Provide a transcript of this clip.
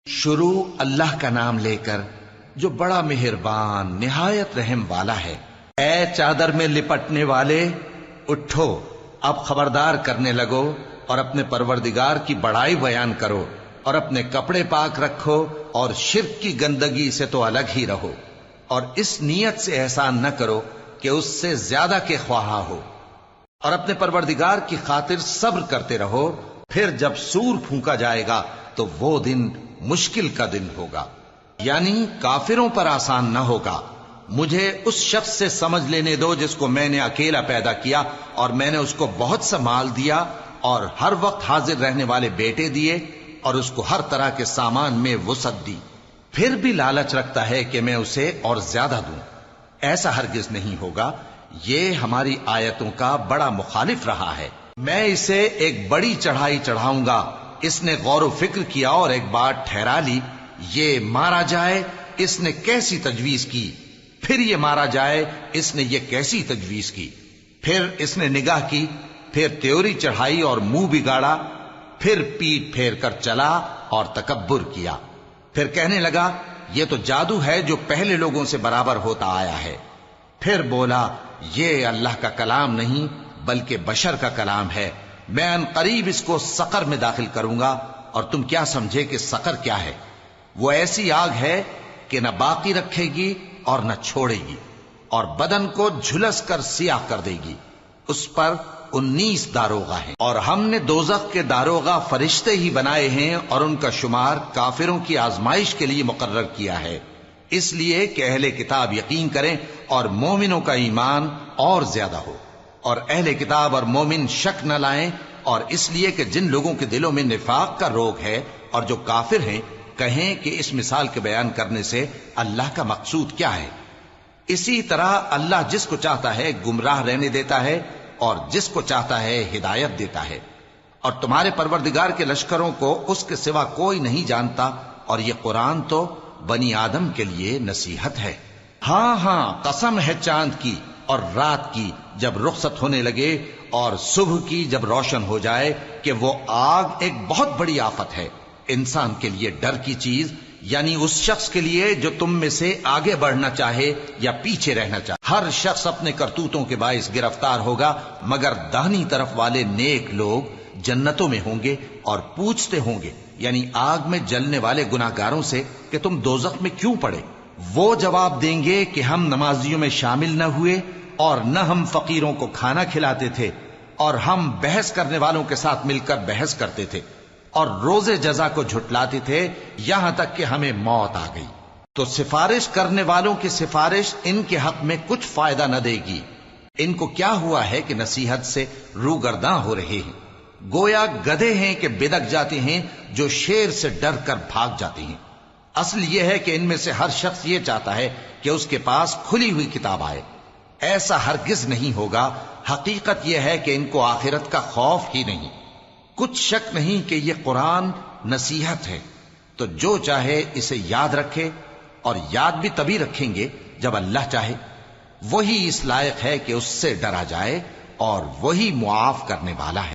شروع اللہ کا نام لے کر جو بڑا مہربان نہایت رحم والا ہے۔ اے چادر میں لپٹنے والے اٹھو، اب خبردار کرنے لگو اور اپنے پروردگار کی بڑائی بیان کرو اور اپنے کپڑے پاک رکھو اور شرک کی گندگی سے تو الگ ہی رہو، اور اس نیت سے احسان نہ کرو کہ اس سے زیادہ کے خواہاں ہو، اور اپنے پروردگار کی خاطر صبر کرتے رہو۔ پھر جب سور پھونکا جائے گا تو وہ دن مشکل کا دن ہوگا، یعنی کافروں پر آسان نہ ہوگا۔ مجھے اس شخص سے سمجھ لینے دو جس کو میں نے اکیلا پیدا کیا اور میں نے اس کو بہت سا مال دیا اور ہر وقت حاضر رہنے والے بیٹے دیے اور اس کو ہر طرح کے سامان میں وسعت دی، پھر بھی لالچ رکھتا ہے کہ میں اسے اور زیادہ دوں۔ ایسا ہرگز نہیں ہوگا، یہ ہماری آیتوں کا بڑا مخالف رہا ہے۔ میں اسے ایک بڑی چڑھائی چڑھاؤں گا۔ اس نے غور و فکر کیا اور ایک بات ٹھہرا لی، یہ مارا جائے، اس نے کیسی تجویز کی، پھر یہ مارا جائے، اس نے یہ کیسی تجویز کی۔ پھر اس نے نگاہ کی، پھر تیوری چڑھائی اور منہ بگاڑا، پھر پیٹ پھیر کر چلا اور تکبر کیا، پھر کہنے لگا یہ تو جادو ہے جو پہلے لوگوں سے برابر ہوتا آیا ہے۔ پھر بولا یہ اللہ کا کلام نہیں بلکہ بشر کا کلام ہے، میں ان قریب اس کو سقر میں داخل کروں گا، اور تم کیا سمجھے کہ سقر کیا ہے؟ وہ ایسی آگ ہے کہ نہ باقی رکھے گی اور نہ چھوڑے گی، اور بدن کو جھلس کر سیاہ کر دے گی۔ اس پر 19 داروغہ ہیں، اور ہم نے دوزخ کے داروغہ فرشتے ہی بنائے ہیں، اور ان کا شمار کافروں کی آزمائش کے لیے مقرر کیا ہے، اس لیے کہ اہل کتاب یقین کریں اور مومنوں کا ایمان اور زیادہ ہو، اور اہل کتاب اور مومن شک نہ لائیں، اور اس لیے کہ جن لوگوں کے دلوں میں نفاق کا روگ ہے اور جو کافر ہیں کہیں کہ اس مثال کے بیان کرنے سے اللہ کا مقصود کیا ہے۔ اسی طرح اللہ جس کو چاہتا ہے گمراہ رہنے دیتا ہے اور جس کو چاہتا ہے ہدایت دیتا ہے، اور تمہارے پروردگار کے لشکروں کو اس کے سوا کوئی نہیں جانتا، اور یہ قرآن تو بنی آدم کے لیے نصیحت ہے۔ ہاں ہاں، قسم ہے چاند کی اور رات کی جب رخصت ہونے لگے، اور صبح کی جب روشن ہو جائے، کہ وہ آگ ایک بہت بڑی آفت ہے، انسان کے لیے ڈر کی چیز، یعنی اس شخص کے لیے جو تم میں سے آگے بڑھنا چاہے یا پیچھے رہنا چاہے۔ ہر شخص اپنے کرتوتوں کے باعث گرفتار ہوگا، مگر داہنی طرف والے نیک لوگ جنتوں میں ہوں گے اور پوچھتے ہوں گے، یعنی آگ میں جلنے والے گناہگاروں سے کہ تم دوزخ میں کیوں پڑے؟ وہ جواب دیں گے کہ ہم نمازیوں میں شامل نہ ہوئے، اور نہ ہم فقیروں کو کھانا کھلاتے تھے، اور ہم بحث کرنے والوں کے ساتھ مل کر بحث کرتے تھے، اور روز جزا کو جھٹلاتے تھے، یہاں تک کہ ہمیں موت آ گئی۔ تو سفارش کرنے والوں کی سفارش ان کے حق میں کچھ فائدہ نہ دے گی۔ ان کو کیا ہوا ہے کہ نصیحت سے روگرداں ہو رہے ہیں، گویا گدھے ہیں کہ بدک جاتے ہیں جو شیر سے ڈر کر بھاگ جاتے ہیں۔ اصل یہ ہے کہ ان میں سے ہر شخص یہ چاہتا ہے کہ اس کے پاس کھلی ہوئی کتاب آئے، ایسا ہرگز نہیں ہوگا۔ حقیقت یہ ہے کہ ان کو آخرت کا خوف ہی نہیں۔ کچھ شک نہیں کہ یہ قرآن نصیحت ہے، تو جو چاہے اسے یاد رکھے، اور یاد بھی تبھی رکھیں گے جب اللہ چاہے۔ وہی اس لائق ہے کہ اس سے ڈرا جائے، اور وہی معاف کرنے والا ہے۔